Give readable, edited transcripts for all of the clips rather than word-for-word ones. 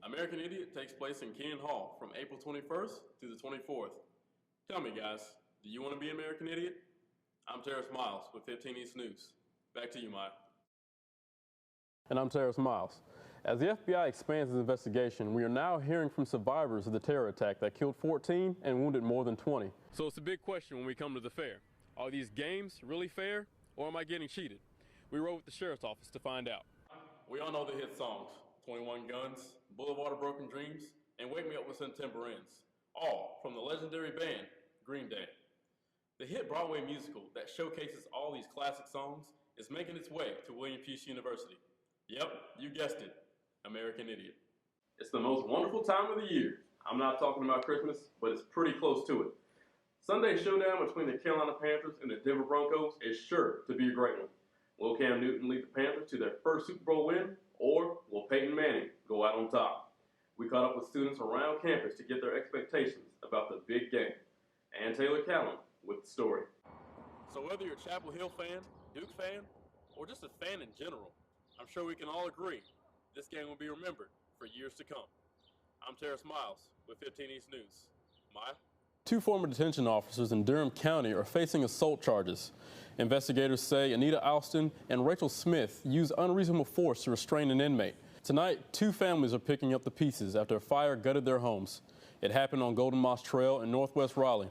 American Idiot takes place in Kenyon Hall from April 21st through the 24th. Tell me, guys, do you want to be an American Idiot? I'm Terrace Myles with 15 East News. Back to you, Mike. And I'm Terrace Myles. As the FBI expands its investigation, we are now hearing from survivors of the terror attack that killed 14 and wounded more than 20. So it's a big question when we come to the fair. Are these games really fair, or am I getting cheated? We rode with the sheriff's office to find out. We all know the hit songs, 21 Guns, Boulevard of Broken Dreams, and Wake Me Up When September Ends, all from the legendary band Green Day. The hit Broadway musical that showcases all these classic songs is making its way to William Peace University. Yep, you guessed it, American Idiot. It's the most wonderful time of the year. I'm not talking about Christmas, but it's pretty close to it. Sunday's showdown between the Carolina Panthers and the Denver Broncos is sure to be a great one. Will Cam Newton lead the Panthers to their first Super Bowl win, or will Peyton Manning go out on top? We caught up with students around campus to get their expectations about the big game. And Taylor Callan with the story. So whether you're a Chapel Hill fan, Duke fan, or just a fan in general, I'm sure we can all agree this game will be remembered for years to come. I'm Terrace Myles with 15 East News. Maya? Two former detention officers in Durham County are facing assault charges. Investigators say Anita Alston and Rachel Smith used unreasonable force to restrain an inmate. Tonight, two families are picking up the pieces after a fire gutted their homes. It happened on Golden Moss Trail in northwest Raleigh.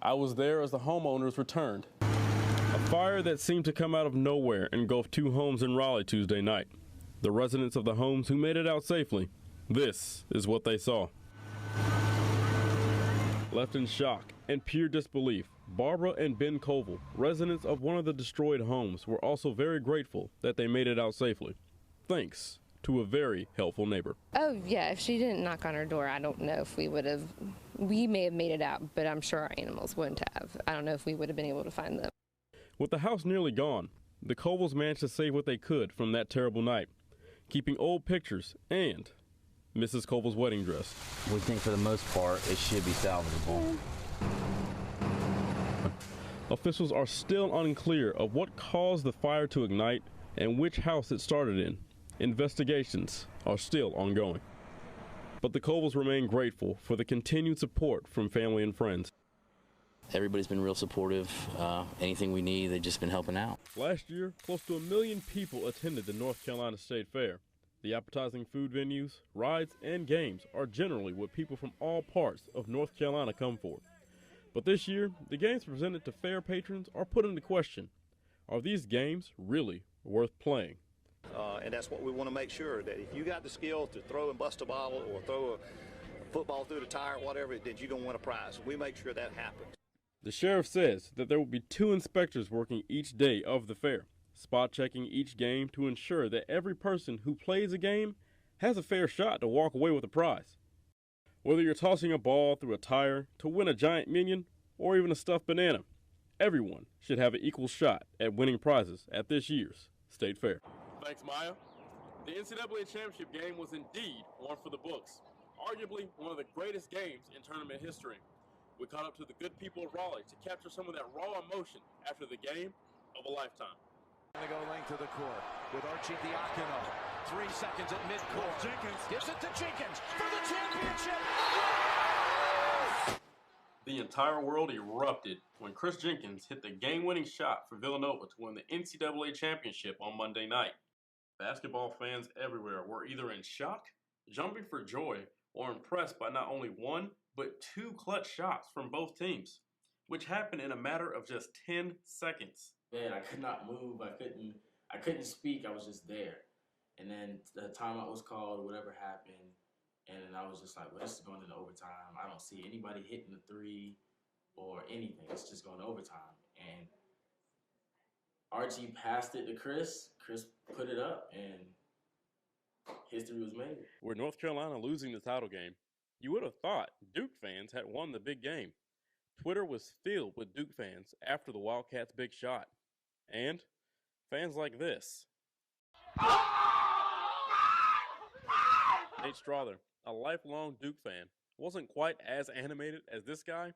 I was there as the homeowners returned. A fire that seemed to come out of nowhere engulfed two homes in Raleigh Tuesday night. The residents of the homes who made it out safely, this is what they saw. Left in shock and pure disbelief, Barbara and Ben Koval, residents of one of the destroyed homes, were also very grateful that they made it out safely, thanks to a very helpful neighbor. Oh yeah, if she didn't knock on our door, I don't know if we may have made it out, but I'm sure our animals wouldn't have. I don't know if we would have been able to find them. With the house nearly gone, the Kovals managed to save what they could from that terrible night, keeping old pictures and Mrs. Koval's wedding dress. We think for the most part it should be salvageable. Officials are still unclear of what caused the fire to ignite and which house it started in. Investigations are still ongoing. But the Kovals remain grateful for the continued support from family and friends. Everybody's been real supportive. Anything we need, they've just been helping out. Last year, close to 1 million people attended the North Carolina State Fair. The appetizing food venues, rides, and games are generally what people from all parts of North Carolina come for. But this year, the games presented to fair patrons are put into question. Are these games really worth playing? And that's what we want to make sure, that if you got the skill to throw and bust a bottle or throw a football through the tire, whatever, then you're going to win a prize. We make sure that happens. The sheriff says that there will be 2 inspectors working each day of the fair, spot checking each game to ensure that every person who plays a game has a fair shot to walk away with a prize. Whether you're tossing a ball through a tire to win a giant minion or even a stuffed banana, everyone should have an equal shot at winning prizes at this year's State Fair. Thanks, Maya. The NCAA championship game was indeed one for the books, arguably one of the greatest games in tournament history. We caught up to the good people of Raleigh to capture some of that raw emotion after the game of a lifetime. They go length of the court with Archie Diacono. 3 seconds at midcourt. Jenkins gives it to Jenkins for the championship. The entire world erupted when Chris Jenkins hit the game-winning shot for Villanova to win the NCAA championship on Monday night. Basketball fans everywhere were either in shock, jumping for joy, or impressed by not only one, but 2 clutch shots from both teams, which happened in a matter of just 10 seconds. Man, I could not move. I couldn't speak. I was just there. And then the timeout was called, whatever happened, and then I was just like, well, this is going into overtime. I don't see anybody hitting the 3 or anything. It's just going to overtime. And Archie passed it to Chris. Chris put it up, and history was made. With North Carolina losing the title game, you would have thought Duke fans had won the big game. Twitter was filled with Duke fans after the Wildcats' big shot. And fans like this. Nate Strother, a lifelong Duke fan, wasn't quite as animated as this guy,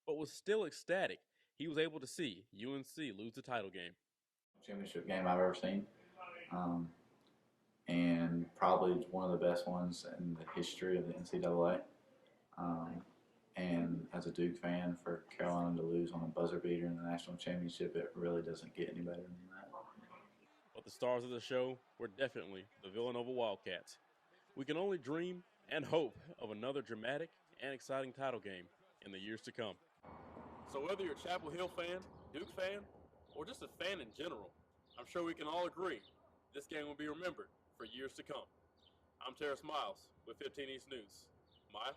but was still ecstatic he was able to see UNC lose the title game. Championship game I've ever seen. and probably one of the best ones in the history of the NCAA. And as a Duke fan, for Carolina to lose on a buzzer beater in the national championship, it really doesn't get any better than that. But the stars of the show were definitely the Villanova Wildcats. We can only dream and hope of another dramatic and exciting title game in the years to come. So whether you're a Chapel Hill fan, Duke fan, or just a fan in general, I'm sure we can all agree this game will be remembered for years to come. I'm Terrace Myles with 15 East News. Maya?